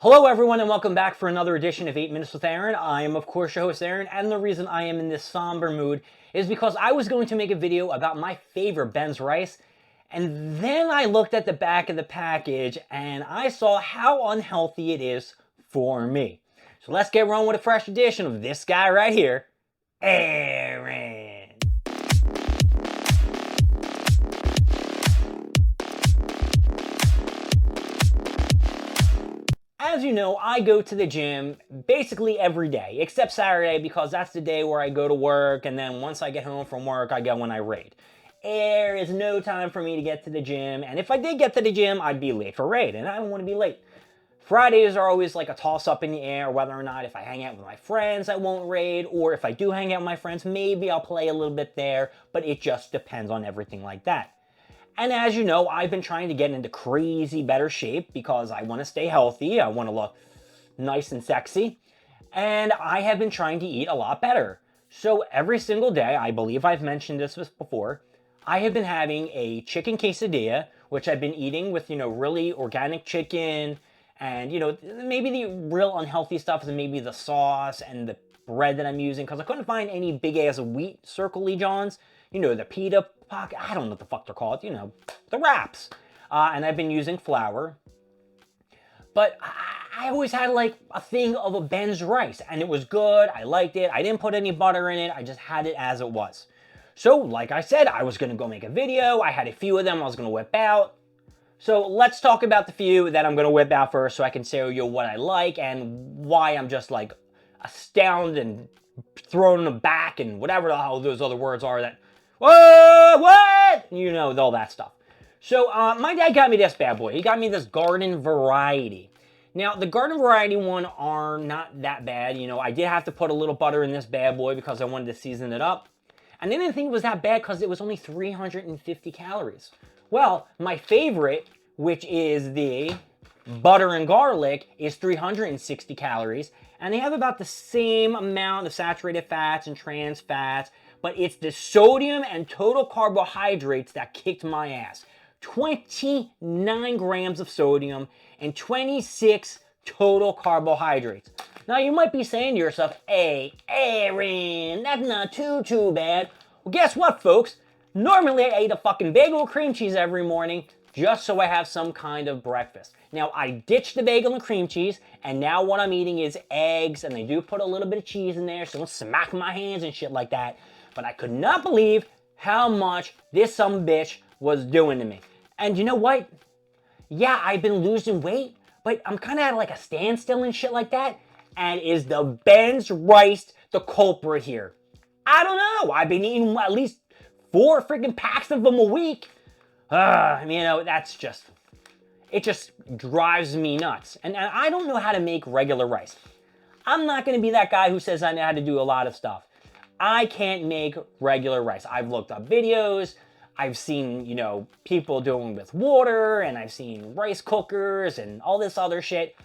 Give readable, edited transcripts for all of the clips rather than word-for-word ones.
Hello everyone and welcome back for another edition of 8 Minutes with Aaron. I am of course your host Aaron, and the reason I am in this somber mood is because I was going to make a video about my favorite Ben's rice, and then I looked at the back of the package and I saw how unhealthy it is for me. So let's get rolling with a fresh edition of this guy right here, Aaron. As you know, I go to the gym basically every day, except Saturday because that's the day where I go to work, and then once I get home from work, I go and I raid. There is no time for me to get to the gym, and if I did get to the gym, I'd be late for raid, and I don't want to be late. Fridays are always like a toss-up in the air, whether or not if I hang out with my friends, I won't raid, or if I do hang out with my friends, maybe I'll play a little bit there, but it just depends on everything like that. And as you know, I've been trying to get into crazy better shape because I want to stay healthy. I want to look nice and sexy. And I have been trying to eat a lot better. So every single day, I believe I've mentioned this before, I have been having a chicken quesadilla, which I've been eating with, really organic chicken. And, maybe the real unhealthy stuff is maybe the sauce and the bread that I'm using, because I couldn't find any big ass wheat circle-y johns. The pita pocket, I don't know what the fuck they're called, the wraps. And I've been using flour. But I always had like a thing of a Ben's rice, and it was good. I liked it. I didn't put any butter in it. I just had it as it was. So, like I said, I was going to go make a video. I had a few of them I was going to whip out. So let's talk about the few that I'm going to whip out first so I can show you what I like and why I'm just like astounded and thrown aback and whatever the hell those other words are that, what? All that stuff. So my dad got me this bad boy. He got me this garden variety. Now, the garden variety one are not that bad. I did have to put a little butter in this bad boy because I wanted to season it up. And I didn't think it was that bad because it was only 350 calories. Well, my favorite, which is the butter and garlic, is 360 calories. And they have about the same amount of saturated fats and trans fats, but it's the sodium and total carbohydrates that kicked my ass. 29 grams of sodium and 26 total carbohydrates. Now you might be saying to yourself, hey, Aaron, that's not too bad. Well, guess what, folks? Normally I eat a fucking bagel with cream cheese every morning just so I have some kind of breakfast. Now I ditched the bagel and cream cheese, and now what I'm eating is eggs, and they do put a little bit of cheese in there, so don't smack my hands and shit like that. But I could not believe how much this sumbitch was doing to me. And you know what? Yeah, I've been losing weight, but I'm kind of at like a standstill and shit like that. And is the Ben's rice the culprit here? I don't know. I've been eating at least 4 freaking packs of them a week. That's just, it just drives me nuts. And I don't know how to make regular rice. I'm not going to be that guy who says I know how to do a lot of stuff. I can't make regular rice. I've looked up videos. I've seen, people doing with water, and I've seen rice cookers and all this other shit.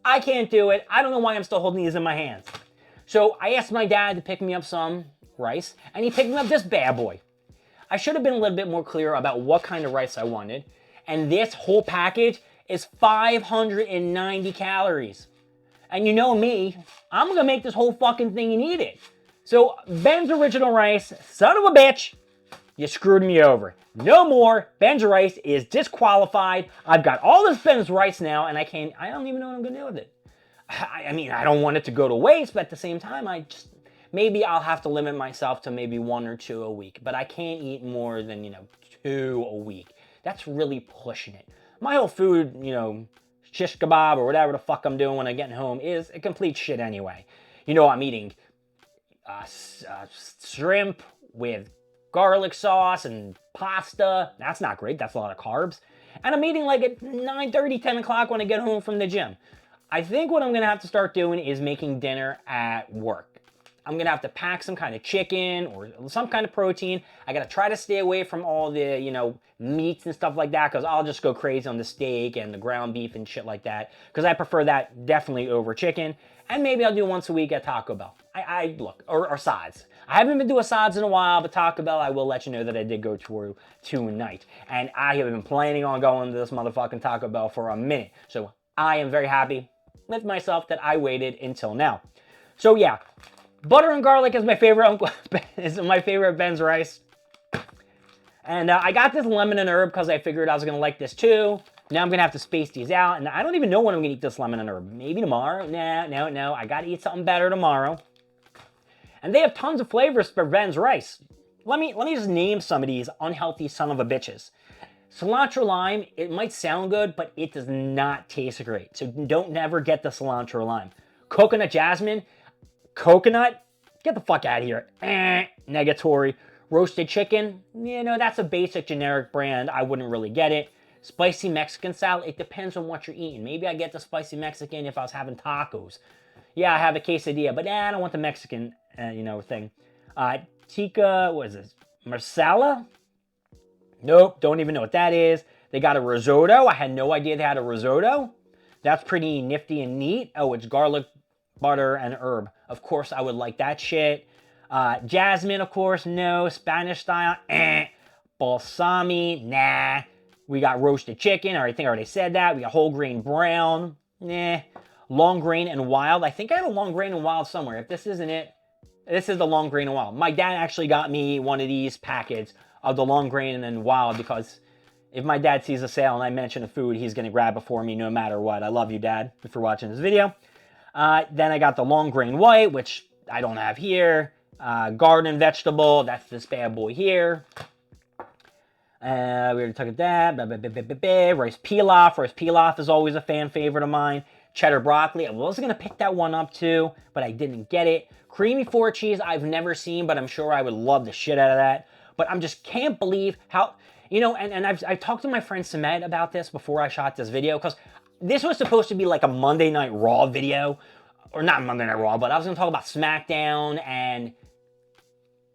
I can't do it. I don't know why I'm still holding these in my hands. So I asked my dad to pick me up some rice, and he picked me up this bad boy. I should have been a little bit more clear about what kind of rice I wanted. And this whole package is 590 calories. And you know me, I'm gonna make this whole fucking thing and eat it. So Ben's original rice, son of a bitch, you screwed me over. No more. Ben's rice is disqualified. I've got all this Ben's rice now, and I don't even know what I'm gonna do with it. I don't want it to go to waste, but at the same time, maybe I'll have to limit myself to maybe 1 or 2 a week, but I can't eat more than, 2 a week. That's really pushing it. My whole food, shish kebab or whatever the fuck I'm doing when I'm getting home is a complete shit anyway. I'm eating shrimp with garlic sauce and pasta. That's not great. That's a lot of carbs. And I'm eating like at 9:30, 10 o'clock when I get home from the gym. I think what I'm going to have to start doing is making dinner at work. I'm going to have to pack some kind of chicken or some kind of protein. I got to try to stay away from all the, meats and stuff like that, because I'll just go crazy on the steak and the ground beef and shit like that, because I prefer that definitely over chicken. And maybe I'll do once a week at Taco Bell. Or Sods. I haven't been doing Sods in a while, but Taco Bell, I will let you know that I did go to tonight. And I have been planning on going to this motherfucking Taco Bell for a minute. So I am very happy with myself that I waited until now. So yeah, butter and garlic is my favorite is my favorite Ben's rice. And I got this lemon and herb because I figured I was gonna like this too. Now I'm gonna have to space these out, and I don't even know when I'm gonna eat this lemon and herb. Maybe tomorrow? Nah, no. I gotta eat something better tomorrow. And they have tons of flavors for Ben's rice. Let me just name some of these unhealthy son of a bitches. Cilantro lime, it might sound good, but it does not taste great. So don't never get the cilantro lime. Coconut jasmine, coconut, get the fuck out of here. Negatory. Roasted chicken, that's a basic generic brand. I wouldn't really get it. Spicy Mexican style, it depends on what you're eating. Maybe I get the spicy Mexican if I was having tacos. Yeah, I have a quesadilla, but I don't want the Mexican, thing. Tikka, what is this? Marsala? Nope, don't even know what that is. They got a risotto. I had no idea they had a risotto. That's pretty nifty and neat. Oh, it's garlic, butter, and herb. Of course, I would like that shit. Jasmine, of course, no. Spanish style, Balsami, nah. We got roasted chicken, I think I already said that. We got whole grain brown, nah. Long grain and wild. I think I had a long grain and wild somewhere. If this isn't it, this is the long grain and wild. My dad actually got me one of these packets of the long grain and wild because if my dad sees a sale and I mention a food, he's going to grab it for me no matter what. I love you, Dad, if you're watching this video. Then I got the long grain white, which I don't have here. Garden vegetable, that's this bad boy here. We already talked about that. Rice pilaf. Rice pilaf is always a fan favorite of mine. Cheddar broccoli. I was going to pick that one up too, but I didn't get it. Creamy four cheese, I've never seen, but I'm sure I would love the shit out of that. But I just can't believe how, and I've talked to my friend Samet about this before I shot this video, because this was supposed to be like a Monday Night Raw video. Or not Monday Night Raw, but I was going to talk about SmackDown and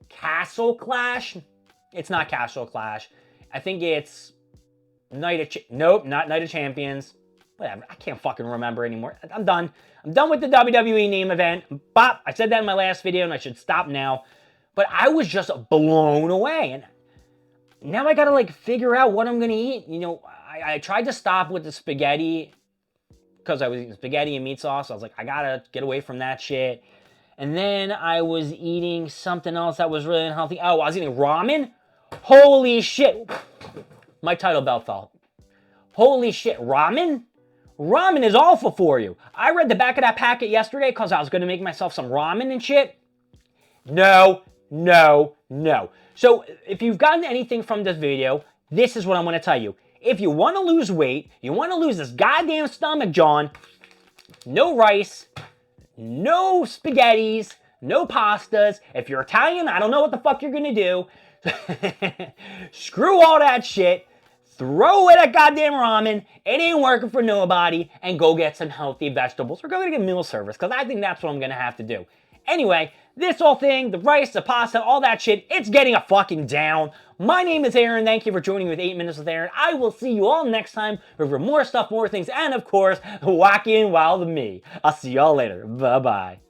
Castle Clash. It's not Castle Clash. I think it's nope, not Night of Champions. Whatever. I can't fucking remember anymore. I'm done. I'm done with the WWE name event. Bop. I said that in my last video, and I should stop now. But I was just blown away. And now I gotta figure out what I'm gonna eat. I tried to stop with the spaghetti because I was eating spaghetti and meat sauce. I was like, I gotta get away from that shit. And then I was eating something else that was really unhealthy. Oh, I was eating ramen? Holy shit. My title belt fell. Holy shit, ramen? Ramen is awful for you. I read the back of that packet yesterday because I was going to make myself some ramen and shit. No. So if you've gotten anything from this video, this is what I'm going to tell you. If you want to lose weight, you want to lose this goddamn stomach, John, no rice, no spaghettis, no pastas. If you're Italian, I don't know what the fuck you're going to do. Screw all that shit. Throw away that goddamn ramen. It ain't working for nobody. And go get some healthy vegetables. Or go get meal service. Because I think that's what I'm going to have to do. Anyway, this whole thing, the rice, the pasta, all that shit, it's getting a fucking down. My name is Aaron. Thank you for joining me with 8 Minutes with Aaron. I will see you all next time for more stuff, more things, and of course, Wacky and Wild with me. I'll see y'all later. Bye-bye.